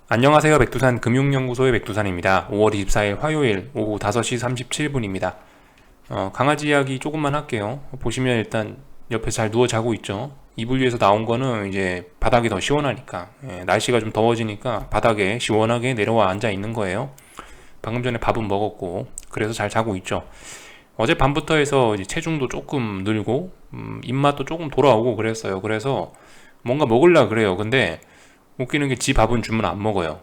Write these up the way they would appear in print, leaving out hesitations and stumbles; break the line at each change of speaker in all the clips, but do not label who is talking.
안녕하세요. 백두산 금융연구소의 백두산입니다. 5월 24일 화요일 오후 5시 37분입니다. 강아지 이야기 조금만 할게요. 보시면 일단 옆에 잘 누워 자고 있죠. 이불 위에서 나온 거는 이제 바닥이 더 시원하니까, 날씨가 좀 더워지니까 바닥에 시원하게 내려와 앉아 있는 거예요. 방금 전에 밥은 먹었고 그래서 잘 자고 있죠. 어제 밤부터 해서 이제 체중도 조금 늘고 입맛도 조금 돌아오고 그랬어요. 그래서 뭔가 먹으려 그래요. 근데 웃기는 게 지 밥은 주면 안 먹어요.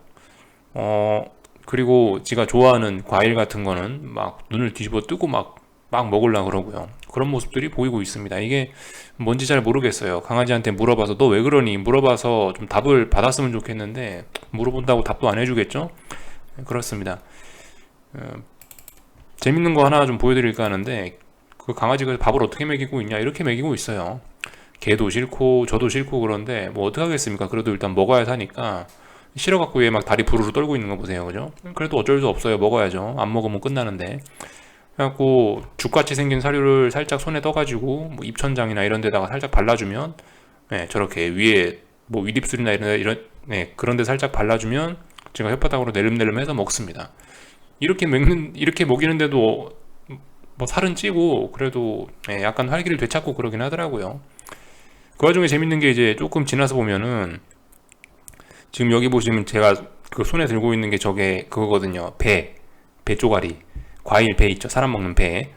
어, 그리고 지가 좋아하는 과일 같은 거는 막 눈을 뒤집어 뜨고 막 먹으려고 그러고요. 그런 모습들이 보이고 있습니다. 이게 뭔지 잘 모르겠어요. 강아지한테 물어봐서 너 왜 그러니? 물어봐서 좀 답을 받았으면 좋겠는데 물어본다고 답도 안 해주겠죠? 그렇습니다. 어, 재밌는 거 하나 좀 보여드릴까 하는데 그 강아지가 밥을 어떻게 먹이고 있냐 이렇게 먹이고 있어요. 개도 싫고 저도 싫고 그런데 뭐 어떡하겠습니까? 그래도 일단 먹어야 사니까 싫어갖고 얘 막 다리 부르르 떨고 있는 거 보세요, 그죠? 그래도 어쩔 수 없어요. 먹어야죠. 안 먹으면 끝나는데. 그래갖고 죽같이 생긴 사료를 살짝 손에 떠가지고 뭐 입천장이나 이런 데다가 살짝 발라주면, 네, 저렇게 위에 뭐 윗입술이나 이런 네, 그런 데 살짝 발라주면 제가 혓바닥으로 내름내름해서 먹습니다. 이렇게 먹이는데도 뭐 살은 찌고 그래도, 네, 약간 활기를 되찾고 그러긴 하더라고요. 그 와중에 재밌는 게 이제 조금 지나서 보면은 지금 여기 보시면 제가 그 손에 들고 있는 게 저게 그거거든요. 배 쪼가리. 과일 배 있죠. 사람 먹는 배.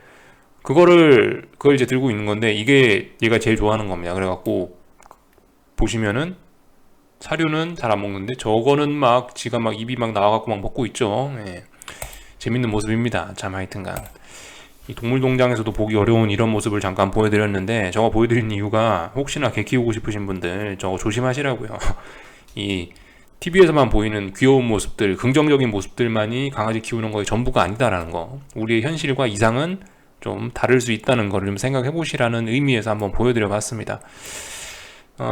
그걸 이제 들고 있는 건데 이게 얘가 제일 좋아하는 겁니다. 그래갖고 보시면은 사료는 잘 안 먹는데 저거는 막 지가 막 입이 막 나와갖고 막 먹고 있죠. 예. 재밌는 모습입니다. 참 하여튼간. 이 동물농장에서도 보기 어려운 이런 모습을 잠깐 보여드렸는데 저거 보여드린 이유가 혹시나 개 키우고 싶으신 분들 저거 조심하시라고요. 이 TV에서만 보이는 귀여운 모습들, 긍정적인 모습들만이 강아지 키우는 거의 전부가 아니다라는 거. 우리의 현실과 이상은 좀 다를 수 있다는 거를 좀 생각해 보시라는 의미에서 한번 보여드려 봤습니다.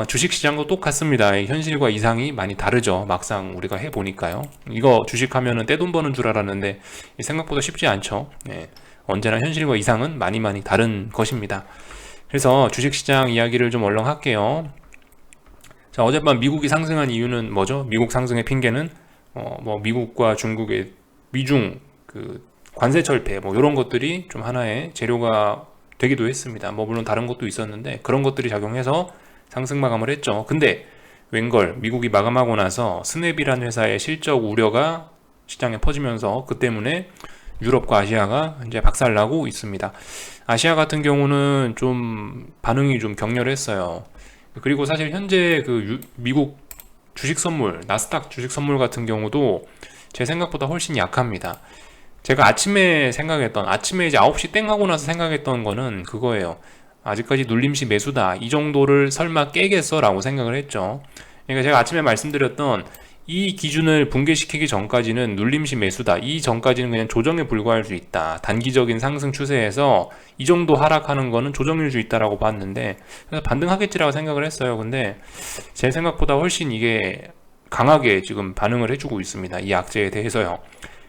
주식시장도 똑같습니다. 현실과 이상이 많이 다르죠. 막상 우리가 해보니까요. 이거 주식하면은 떼돈 버는 줄 알았는데 생각보다 쉽지 않죠. 네. 언제나 현실과 이상은 많이 다른 것입니다. 그래서 주식시장 이야기를 좀 얼렁 할게요. 자, 어젯밤 미국이 상승한 이유는 뭐죠? 미국 상승의 핑계는 뭐 미국과 중국의 미중 그 관세 철폐 뭐 이런 것들이 좀 하나의 재료가 되기도 했습니다. 뭐 물론 다른 것도 있었는데 그런 것들이 작용해서 상승 마감을 했죠. 근데 웬걸 미국이 마감하고 나서 스냅이란 회사의 실적 우려가 시장에 퍼지면서 그 때문에 유럽과 아시아가 이제 박살나고 있습니다. 아시아 같은 경우는 좀 반응이 좀 격렬했어요. 그리고 사실 현재 그 미국 주식 선물, 나스닥 주식 선물 같은 경우도 제 생각보다 훨씬 약합니다. 제가 아침에 이제 9시 땡 하고 나서 생각했던 거는 그거예요. 아직까지 눌림시 매수다. 이 정도를 설마 깨겠어? 라고 생각을 했죠. 그러니까 제가 아침에 말씀드렸던 이 기준을 붕괴시키기 전까지는 눌림시 매수다. 이 전까지는 그냥 조정에 불과할 수 있다. 단기적인 상승 추세에서 이 정도 하락하는 거는 조정일 수 있다라고 봤는데 그래서 반등하겠지라고 생각을 했어요. 근데 제 생각보다 훨씬 이게 강하게 지금 반응을 해주고 있습니다. 이 악재에 대해서요.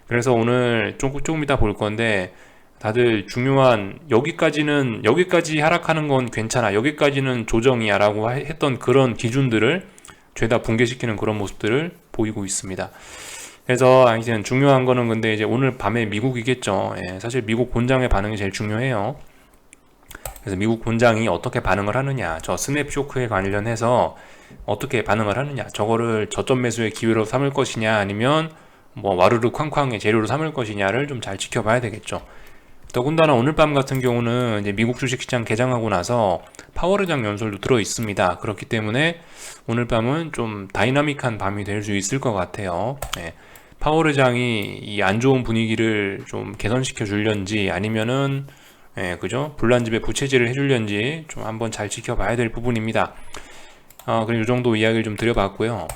그래서 오늘 조금 이따 볼 건데 다들 중요한 여기까지 하락하는 건 괜찮아. 여기까지는 조정이야 라고 했던 그런 기준들을 죄다 붕괴시키는 그런 모습들을 보이고 있습니다. 그래서 이제 중요한 거는 근데 이제 오늘 밤에 미국이겠죠. 예, 사실 미국 본장의 반응이 제일 중요해요. 그래서 미국 본장이 어떻게 반응을 하느냐, 저 스냅 쇼크에 관련해서 어떻게 반응을 하느냐, 저거를 저점 매수의 기회로 삼을 것이냐, 아니면 뭐 와르르 쾅쾅의 재료로 삼을 것이냐를 좀 잘 지켜봐야 되겠죠. 더군다나 오늘 밤 같은 경우는 이제 미국 주식시장 개장하고 나서 파월의장 연설도 들어 있습니다. 그렇기 때문에 오늘 밤은 좀 다이나믹한 밤이 될 수 있을 것 같아요. 네. 파월의장이 이 안 좋은 분위기를 좀 개선시켜 줄련지 아니면은, 그죠? 불난집에 부채질을 해줄련지 좀 한번 잘 지켜봐야 될 부분입니다. 그럼 이 정도 이야기를 좀 드려봤고요.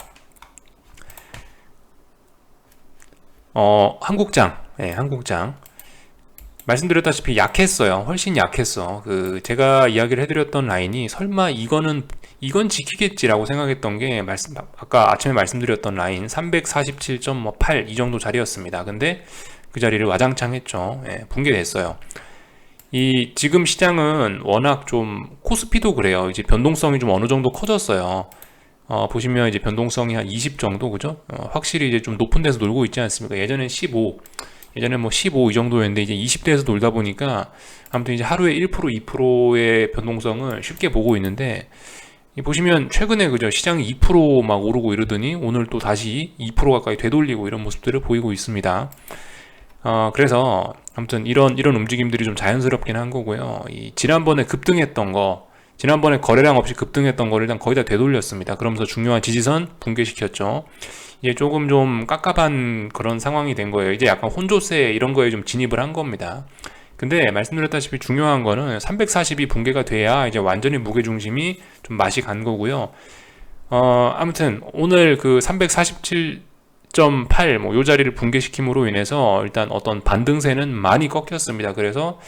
한국장, 한국장. 말씀드렸다시피 약했어요. 훨씬 약했어. 제가 이야기를 해드렸던 라인이 설마 이건 지키겠지라고 생각했던 게 아까 아침에 말씀드렸던 라인 347.8 이 정도 자리였습니다. 근데 그 자리를 와장창 했죠. 붕괴됐어요. 지금 시장은 워낙 좀 코스피도 그래요. 이제 변동성이 좀 어느 정도 커졌어요. 보시면 이제 변동성이 한 20 정도, 그죠? 확실히 이제 좀 높은 데서 놀고 있지 않습니까? 예전엔 15, 예전에 뭐 15 이 정도였는데 이제 20대에서 놀다 보니까 아무튼 이제 하루에 1%, 2%의 변동성을 쉽게 보고 있는데, 보시면 최근에 그죠? 시장이 2% 오르고 이러더니 오늘 또 다시 2% 가까이 되돌리고 이런 모습들을 보이고 있습니다. 그래서 아무튼 이런 움직임들이 좀 자연스럽긴 한 거고요. 지난번에 급등했던 거, 지난번에 거래량 없이 급등했던 거를 일단 거의 다 되돌렸습니다. 그러면서 중요한 지지선 붕괴시켰죠. 이제 조금 좀 깝깝한 그런 상황이 된 거예요. 이제 약간 혼조세 이런 거에 좀 진입을 한 겁니다. 근데 말씀드렸다시피 중요한 거는 340이 붕괴가 돼야 이제 완전히 무게중심이 좀 맛이 간 거고요. 아무튼 오늘 그 347.8 요 자리를 붕괴시킴으로 인해서 일단 어떤 반등세는 많이 꺾였습니다. 그래서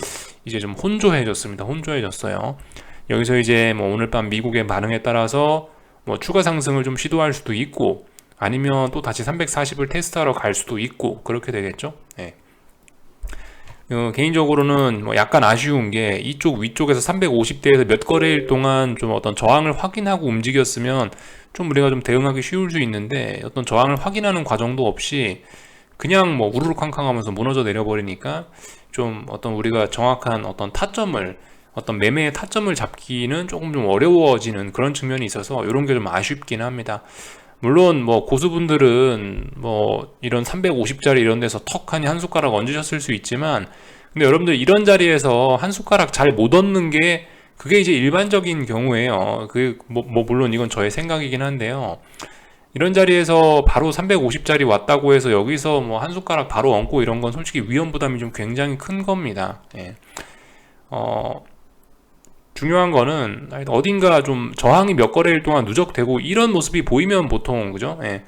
이제 좀 혼조해졌어요. 여기서 이제 뭐 오늘 밤 미국의 반응에 따라서 뭐 추가 상승을 좀 시도할 수도 있고, 아니면 또 다시 340을 테스트하러 갈 수도 있고, 그렇게 되겠죠. 네. 개인적으로는 뭐 약간 아쉬운 게 이쪽 위쪽에서 350대에서 몇 거래일 동안 좀 어떤 저항을 확인하고 움직였으면 좀 우리가 좀 대응하기 쉬울 수 있는데, 어떤 저항을 확인하는 과정도 없이 그냥 뭐 우르르 쾅쾅 하면서 무너져 내려버리니까 좀 어떤 우리가 정확한 어떤 타점을, 어떤 매매의 타점을 잡기는 조금 좀 어려워지는 그런 측면이 있어서 이런 게 좀 아쉽긴 합니다. 물론 뭐 고수분들은 뭐 이런 350짜리 이런 데서 턱하니 한 숟가락 얹으셨을 수 있지만, 근데 여러분들 이런 자리에서 한 숟가락 잘 못 얻는 게 그게 이제 일반적인 경우예요. 물론 이건 저의 생각이긴 한데요. 이런 자리에서 바로 350짜리 왔다고 해서 여기서 뭐 한 숟가락 바로 얹고 이런 건 솔직히 위험 부담이 좀 굉장히 큰 겁니다. 예. 중요한 거는 어딘가 좀 저항이 몇 거래일 동안 누적되고 이런 모습이 보이면 보통, 그죠? 예.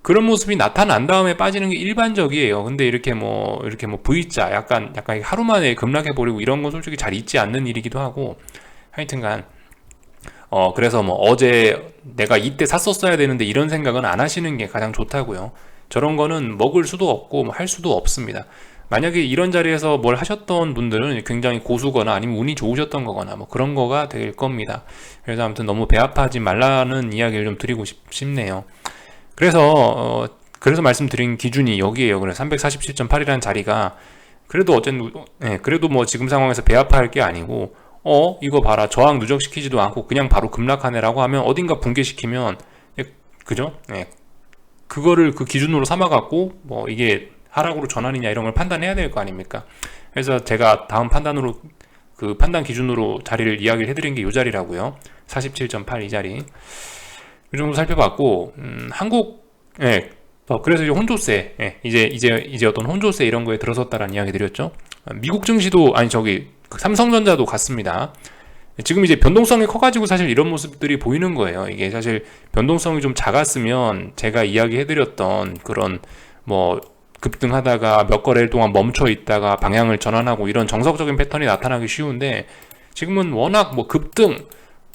그런 모습이 나타난 다음에 빠지는 게 일반적이에요. 근데 이렇게 뭐 V자 약간 하루 만에 급락해버리고 이런 건 솔직히 잘 있지 않는 일이기도 하고, 하여튼간 그래서 뭐 어제 내가 이때 샀었어야 되는데 이런 생각은 안 하시는 게 가장 좋다고요. 저런 거는 먹을 수도 없고 뭐 할 수도 없습니다. 만약에 이런 자리에서 뭘 하셨던 분들은 굉장히 고수거나 아니면 운이 좋으셨던 거거나 뭐 그런 거가 될 겁니다. 그래서 아무튼 너무 배 아파하지 말라는 이야기를 좀 드리고 싶네요. 그래서 말씀드린 기준이 여기에요. 그래서 347.8이라는 자리가 그래도 그래도 뭐 지금 상황에서 배 아파할 게 아니고, 이거 봐라, 저항 누적시키지도 않고 그냥 바로 급락하네라고 하면 어딘가 붕괴시키면, 그죠? 그거를 그 기준으로 삼아갖고 뭐 이게 하락으로 전환이냐 이런 걸 판단해야 될 거 아닙니까? 그래서 제가 다음 판단 기준으로 자리를 이야기를 해드린 게 이 자리라고요. 47.8 이 자리. 이 정도 살펴봤고, 그래서 이제 혼조세, 이제 어떤 혼조세 이런 거에 들어섰다라는 이야기 드렸죠. 미국 증시도, 삼성전자도 같습니다. 지금 이제 변동성이 커가지고 사실 이런 모습들이 보이는 거예요. 이게 사실 변동성이 좀 작았으면 제가 이야기해드렸던 그런 뭐 급등하다가 몇 거래일 동안 멈춰 있다가 방향을 전환하고 이런 정석적인 패턴이 나타나기 쉬운데, 지금은 워낙 뭐 급등,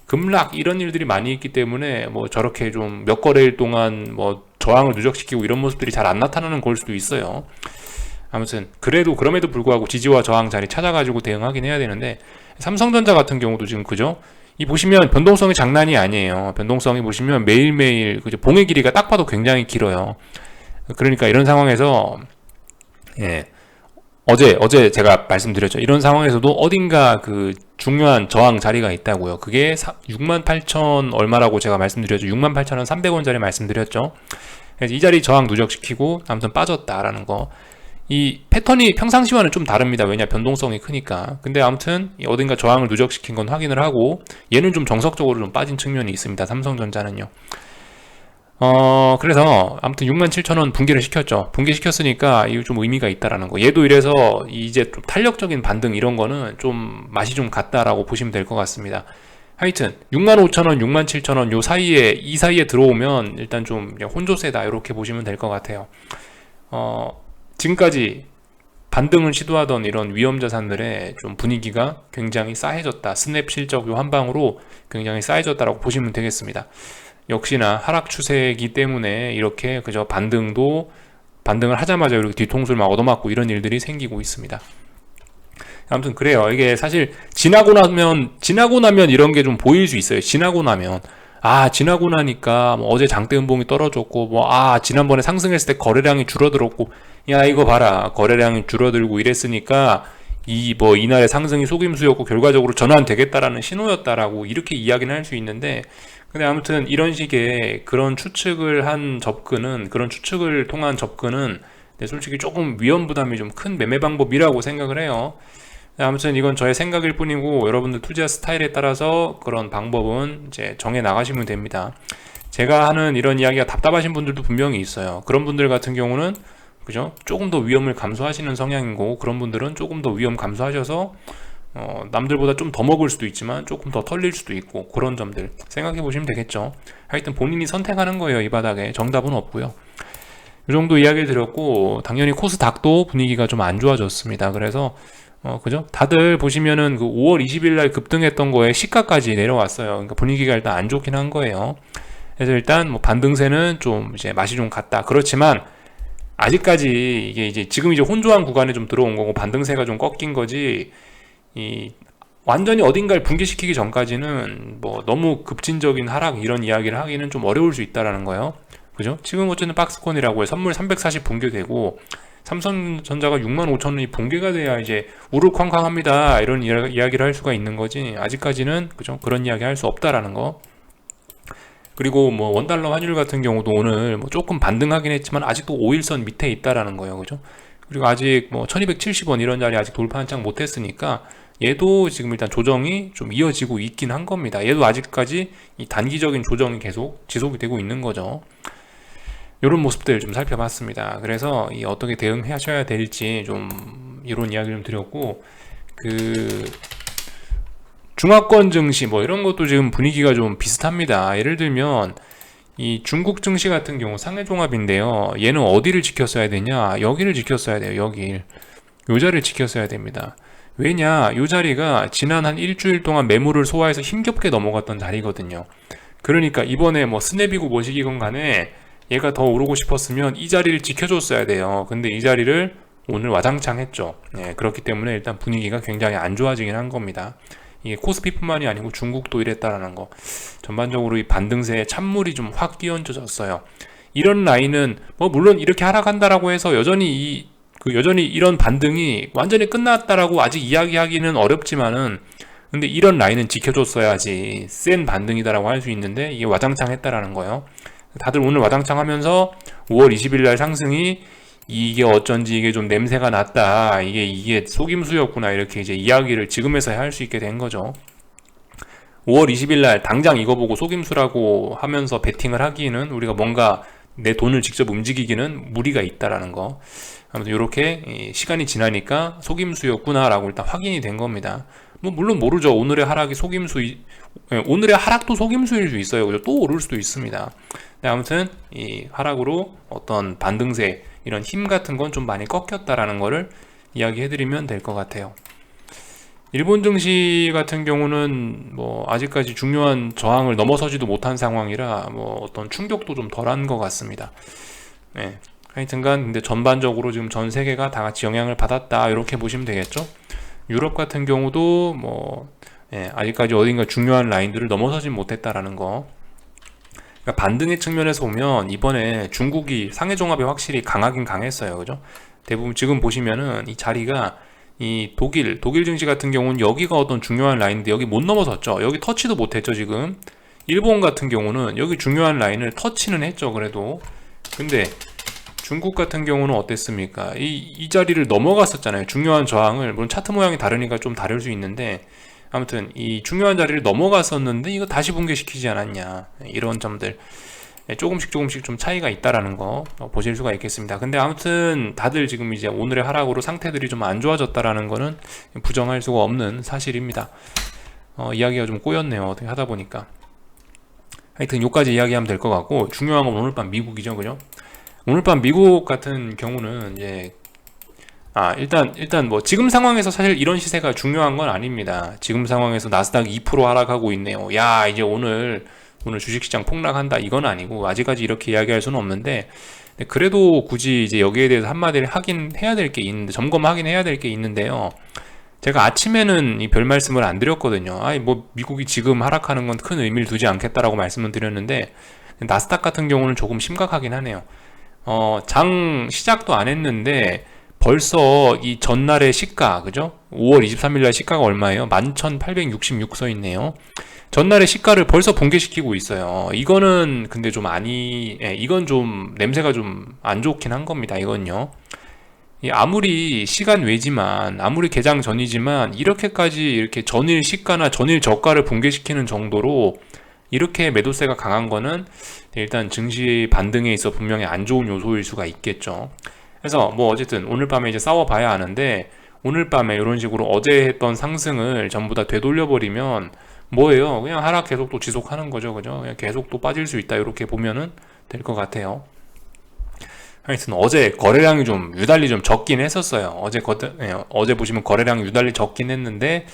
급락 이런 일들이 많이 있기 때문에 뭐 저렇게 좀 몇 거래일 동안 뭐 저항을 누적시키고 이런 모습들이 잘 안 나타나는 걸 수도 있어요. 아무튼 그럼에도 불구하고 지지와 저항 자리 찾아가지고 대응하긴 해야 되는데, 삼성전자 같은 경우도 지금, 그죠? 이 보시면 변동성이 장난이 아니에요. 변동성이 보시면 매일매일, 그죠? 봉의 길이가 딱 봐도 굉장히 길어요. 그러니까 이런 상황에서, 어제 제가 말씀드렸죠. 이런 상황에서도 어딘가 그 중요한 저항 자리가 있다고요. 그게 68,000 얼마라고 제가 말씀드렸죠. 68,300원짜리 말씀드렸죠. 그래서 이 자리 저항 누적시키고 아무튼 빠졌다라는 거. 이 패턴이 평상시와는 좀 다릅니다. 왜냐, 변동성이 크니까. 근데 아무튼 어딘가 저항을 누적시킨 건 확인을 하고, 얘는 좀 정석적으로 좀 빠진 측면이 있습니다. 삼성전자는요. 그래서 아무튼 67,000원 붕괴를 시켰죠. 붕괴시켰으니까 이거 좀 의미가 있다라는 거. 얘도 이래서 이제 좀 탄력적인 반등 이런 거는 좀 맛이 좀 갔다라고 보시면 될 것 같습니다. 하여튼 65,000원, 67,000원 이 사이에 들어오면 일단 좀 혼조세다 이렇게 보시면 될 것 같아요. 지금까지 반등을 시도하던 이런 위험 자산들의 좀 분위기가 굉장히 싸해졌다. 스냅 실적 요 한 방으로 굉장히 싸해졌다라고 보시면 되겠습니다. 역시나 하락 추세이기 때문에 이렇게 그저 반등을 하자마자 이렇게 뒤통수를 막 얻어맞고 이런 일들이 생기고 있습니다. 아무튼 그래요. 이게 사실 지나고 나면 이런 게 좀 보일 수 있어요. 지나고 나면. 지나고 나니까 뭐 어제 장대 음봉이 떨어졌고 지난번에 상승했을 때 거래량이 줄어들었고, 야 이거 봐라, 거래량이 줄어들고 이랬으니까 이날의 상승이 속임수였고 결과적으로 전환되겠다라는 신호였다라고 이렇게 이야기는 할 수 있는데, 근데 아무튼 이런 식의 그런 추측을 통한 접근은 솔직히 조금 위험 부담이 좀 큰 매매 방법이라고 생각을 해요. 아무튼 이건 저의 생각일 뿐이고, 여러분들 투자 스타일에 따라서 그런 방법은 이제 정해 나가시면 됩니다. 제가 하는 이런 이야기가 답답하신 분들도 분명히 있어요. 그런 분들 같은 경우는 그죠? 조금 더 위험을 감수하시는 성향이고, 그런 분들은 조금 더 위험 감수하셔서 남들보다 좀 더 먹을 수도 있지만 조금 더 털릴 수도 있고, 그런 점들 생각해 보시면 되겠죠. 하여튼 본인이 선택하는 거예요. 이 바닥에 정답은 없고요. 이 정도 이야기를 드렸고, 당연히 코스닥도 분위기가 좀 안 좋아졌습니다. 그래서 그죠? 다들 보시면은 그 5월 20일 날 급등했던 거에 시가까지 내려왔어요. 그러니까 분위기가 일단 안 좋긴 한 거예요. 그래서 일단 뭐 반등세는 좀 이제 맛이 좀 갔다. 그렇지만 아직까지 이게 이제 지금 이제 혼조한 구간에 좀 들어온 거고, 반등세가 좀 꺾인 거지, 완전히 어딘가를 붕괴시키기 전까지는 뭐 너무 급진적인 하락 이런 이야기를 하기는 좀 어려울 수 있다라는 거예요. 그죠? 지금 어쨌든 박스콘이라고 해 선물 340 붕괴되고, 삼성전자가 65,000원이 붕괴가 돼야 이제 우르쾅쾅합니다 이런 이야기를 할 수가 있는 거지, 아직까지는 그죠? 그런 이야기 할 수 없다라는 거. 그리고 뭐 원달러 환율 같은 경우도 오늘 뭐 조금 반등하긴 했지만 아직도 5일선 밑에 있다라는 거예요. 그죠? 그리고 아직 뭐 1270원 이런 자리 아직 돌파 한창 못했으니까 얘도 지금 일단 조정이 좀 이어지고 있긴 한 겁니다. 얘도 아직까지 이 단기적인 조정이 계속 지속이 되고 있는 거죠. 이런 모습들 좀 살펴봤습니다. 그래서 어떻게 대응하셔야 될지 좀 이런 이야기를 좀 드렸고, 그 중화권 증시 뭐 이런 것도 지금 분위기가 좀 비슷합니다. 예를 들면 이 중국 증시 같은 경우 상해종합인데요. 얘는 어디를 지켰어야 되냐? 여기를 지켰어야 돼요. 여기 요 자리를 지켰어야 됩니다. 왜냐? 요 자리가 지난 한 일주일 동안 매물을 소화해서 힘겹게 넘어갔던 자리거든요. 그러니까 이번에 뭐 스냅이고 뭐시기건 간에 얘가 더 오르고 싶었으면 이 자리를 지켜줬어야 돼요. 근데 이 자리를 오늘 와장창 했죠. 네, 그렇기 때문에 일단 분위기가 굉장히 안 좋아지긴 한 겁니다. 이게 코스피뿐만이 아니고 중국도 이랬다라는 거. 전반적으로 이 반등세에 찬물이 좀 확 끼얹어졌어요. 이런 라인은 뭐 물론 이렇게 하락한다라고 해서 여전히 이런 반등이 완전히 끝났다라고 아직 이야기하기는 어렵지만은, 근데 이런 라인은 지켜줬어야지 센 반등이다라고 할 수 있는데 이게 와장창 했다라는 거예요. 다들 오늘 와장창 하면서 5월 20일 날 상승이 이게 어쩐지 이게 좀 냄새가 났다, 이게 속임수였구나, 이렇게 이제 이야기를 지금에서야 할 수 있게 된 거죠. 5월 20일 날 당장 이거 보고 속임수라고 하면서 베팅을 하기에는, 우리가 뭔가 내 돈을 직접 움직이기는 무리가 있다라는 거. 아무튼 이렇게 시간이 지나니까 속임수였구나라고 일단 확인이 된 겁니다. 뭐 물론 모르죠. 오늘의 하락이 오늘의 하락도 속임수일 수 있어요. 그죠? 또 오를 수도 있습니다. 아무튼 이 하락으로 어떤 반등세, 이런 힘 같은 건 좀 많이 꺾였다라는 거를 이야기해드리면 될 것 같아요. 일본 증시 같은 경우는 뭐 아직까지 중요한 저항을 넘어서지도 못한 상황이라 뭐 어떤 충격도 좀 덜한 것 같습니다. 네. 하여튼간 근데 전반적으로 지금 전 세계가 다 같이 영향을 받았다, 이렇게 보시면 되겠죠. 유럽 같은 경우도 뭐 아직까지 어딘가 중요한 라인들을 넘어서지 못했다라는 거. 그러니까 반등의 측면에서 보면 이번에 중국이 상해종합이 확실히 강하긴 강했어요. 그죠? 대부분 지금 보시면은 이 자리가, 이 독일 증시 같은 경우는 여기가 어떤 중요한 라인인데 여기 못 넘어섰죠. 여기 터치도 못했죠 지금. 일본 같은 경우는 여기 중요한 라인을 터치는 했죠 그래도. 근데 중국 같은 경우는 어땠습니까? 이 자리를 넘어갔었잖아요. 중요한 저항을, 물론 차트 모양이 다르니까 좀 다를 수 있는데, 아무튼 이 중요한 자리를 넘어갔었는데 이거 다시 붕괴시키지 않았냐, 이런 점들 조금씩 좀 차이가 있다라는 거 보실 수가 있겠습니다. 근데 아무튼 다들 지금 이제 오늘의 하락으로 상태들이 좀 안 좋아졌다라는 거는 부정할 수가 없는 사실입니다. 이야기가 좀 꼬였네요, 어떻게 하다 보니까. 하여튼 요까지 이야기하면 될 것 같고, 중요한 건 오늘 밤 미국이죠. 그죠? 오늘 밤 미국 같은 경우는 이제 일단 뭐 지금 상황에서 사실 이런 시세가 중요한 건 아닙니다. 지금 상황에서 나스닥 2% 하락하고 있네요. 야, 이제 오늘 주식시장 폭락한다, 이건 아니고, 아직까지 이렇게 이야기할 수는 없는데, 그래도 굳이 이제 여기에 대해서 한마디를 하긴 해야 될 게 있는데, 점검하긴 해야 될 게 있는데요. 제가 아침에는 이 별 말씀을 안 드렸거든요. 아이 뭐 미국이 지금 하락하는 건 큰 의미를 두지 않겠다라고 말씀을 드렸는데 나스닥 같은 경우는 조금 심각하긴 하네요. 장 시작도 안 했는데 벌써 이 전날의 시가, 그죠? 5월 23일 날 시가가 얼마예요? 11,866 써 있네요. 전날의 시가를 벌써 붕괴시키고 있어요. 이거는 근데 좀 이건 좀 냄새가 좀 안 좋긴 한 겁니다. 이건요. 아무리 시간 외지만, 아무리 개장 전이지만, 이렇게까지 이렇게 전일 시가나 전일 저가를 붕괴시키는 정도로 이렇게 매도세가 강한 거는 일단 증시 반등에 있어 분명히 안 좋은 요소일 수가 있겠죠. 그래서 뭐 어쨌든 오늘 밤에 이제 싸워봐야 하는데, 오늘 밤에 이런 식으로 어제 했던 상승을 전부 다 되돌려버리면 뭐예요? 그냥 하락 계속 또 지속하는 거죠. 그죠? 그냥 계속 또 빠질 수 있다. 이렇게 보면은 될 것 같아요. 하여튼 어제 거래량이 좀 유달리 좀 적긴 했었어요. 어제 보시면 거래량이 유달리 적긴 했는데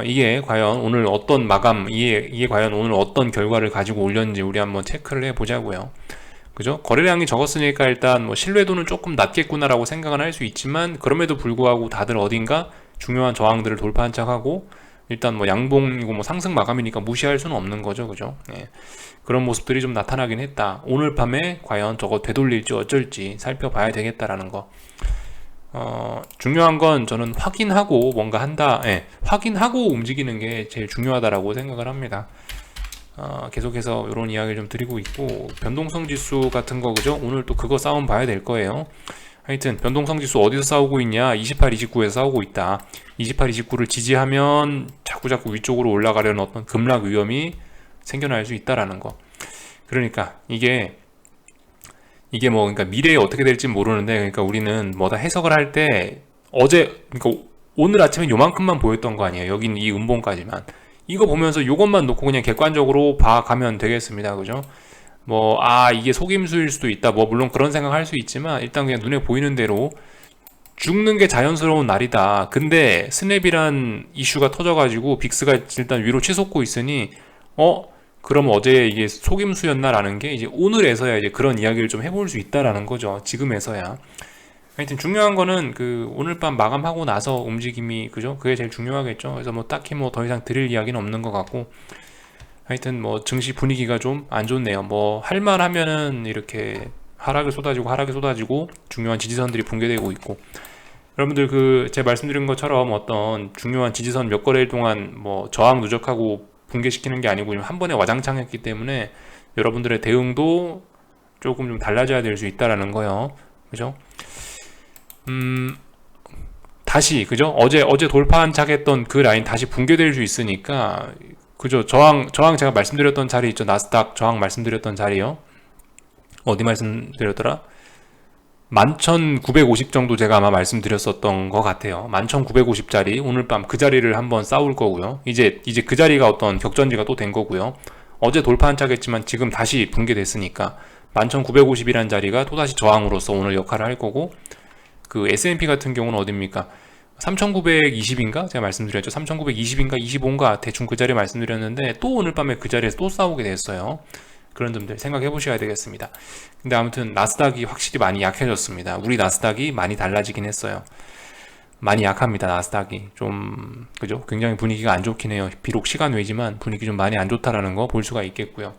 이게 과연 오늘 어떤 이게 과연 오늘 어떤 결과를 가지고 올렸는지 우리 한번 체크를 해보자고요. 그죠? 거래량이 적었으니까 일단 뭐 신뢰도는 조금 낮겠구나라고 생각은 할 수 있지만 그럼에도 불구하고 다들 어딘가 중요한 저항들을 돌파한 척하고 일단 뭐 양봉이고 뭐 상승 마감이니까 무시할 수는 없는 거죠. 그죠? 예. 그런 모습들이 좀 나타나긴 했다. 오늘 밤에 과연 저거 되돌릴지 어쩔지 살펴봐야 되겠다라는 거. 중요한 건 저는 확인하고 뭔가 한다. 예. 확인하고 움직이는 게 제일 중요하다라고 생각을 합니다. 계속해서 이런 이야기를 좀 드리고 있고, 변동성 지수 같은 거, 그죠? 오늘 또 그거 싸움 봐야 될 거예요. 하여튼 변동성 지수 어디서 싸우고 있냐? 28, 29에서 싸우고 있다. 28, 29를 지지하면 자꾸자꾸 위쪽으로 올라가려는 어떤 급락 위험이 생겨날 수 있다라는 거. 그러니까 이게 뭐 그러니까 미래에 어떻게 될지 모르는데, 그러니까 우리는 뭐다 해석을 할 때 그러니까 오늘 아침에 요만큼만 보였던 거 아니에요. 여긴 이 음봉까지만. 이거 보면서 요것만 놓고 그냥 객관적으로 봐가면 되겠습니다. 그죠? 뭐 이게 속임수일 수도 있다. 뭐 물론 그런 생각할 수 있지만 일단 그냥 눈에 보이는 대로 죽는 게 자연스러운 날이다. 근데 스냅이란 이슈가 터져가지고 빅스가 일단 위로 치솟고 있으니 그럼 어제 이게 속임수였나라는 게 이제 오늘에서야 이제 그런 이야기를 좀 해볼 수 있다라는 거죠. 지금에서야. 하여튼 중요한 거는 그 오늘 밤 마감하고 나서 움직임이, 그죠? 그게 제일 중요하겠죠. 그래서 뭐 딱히 뭐 더 이상 드릴 이야기는 없는 것 같고, 하여튼 뭐 증시 분위기가 좀 안 좋네요. 뭐 할만하면은 이렇게 하락을 쏟아지고 중요한 지지선들이 붕괴되고 있고, 여러분들 그 제가 말씀드린 것처럼 어떤 중요한 지지선 몇 거래일 동안 뭐 저항 누적하고 붕괴시키는 게 아니고 한 번에 와장창 했기 때문에 여러분들의 대응도 조금 좀 달라져야 될 수 있다라는 거요. 그죠? 다시, 그죠? 어제 돌파한 착했던 그 라인 다시 붕괴될 수 있으니까, 그죠? 저항 제가 말씀드렸던 자리 있죠? 나스닥 저항 말씀드렸던 자리요. 어디 말씀드렸더라? 11,950 정도 제가 아마 말씀드렸었던 것 같아요. 11,950짜리 오늘 밤 그 자리를 한번 싸울 거고요. 이제 그 자리가 어떤 격전지가 또 된 거고요. 어제 돌파한 차겠지만 지금 다시 붕괴됐으니까 11,950이라는 자리가 또다시 저항으로서 오늘 역할을 할 거고, 그 S&P 같은 경우는 어딥니까? 3,920인가? 제가 말씀드렸죠. 3,920인가 25인가 대충 그 자리 말씀드렸는데 또 오늘 밤에 그 자리에서 또 싸우게 됐어요. 그런 점들 생각해 보셔야 되겠습니다. 근데 아무튼 나스닥이 확실히 많이 약해졌습니다. 우리 나스닥이 많이 달라지긴 했어요. 많이 약합니다. 나스닥이 좀, 그죠? 굉장히 분위기가 안 좋긴 해요. 비록 시간 외지만 분위기 좀 많이 안 좋다라는 거 볼 수가 있겠고요.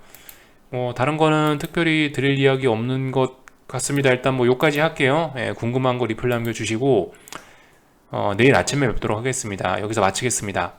다른 거는 특별히 드릴 이야기 없는 것 같습니다. 일단 뭐 요까지 할게요. 궁금한 거 리플 남겨주시고 내일 아침에 뵙도록 하겠습니다. 여기서 마치겠습니다.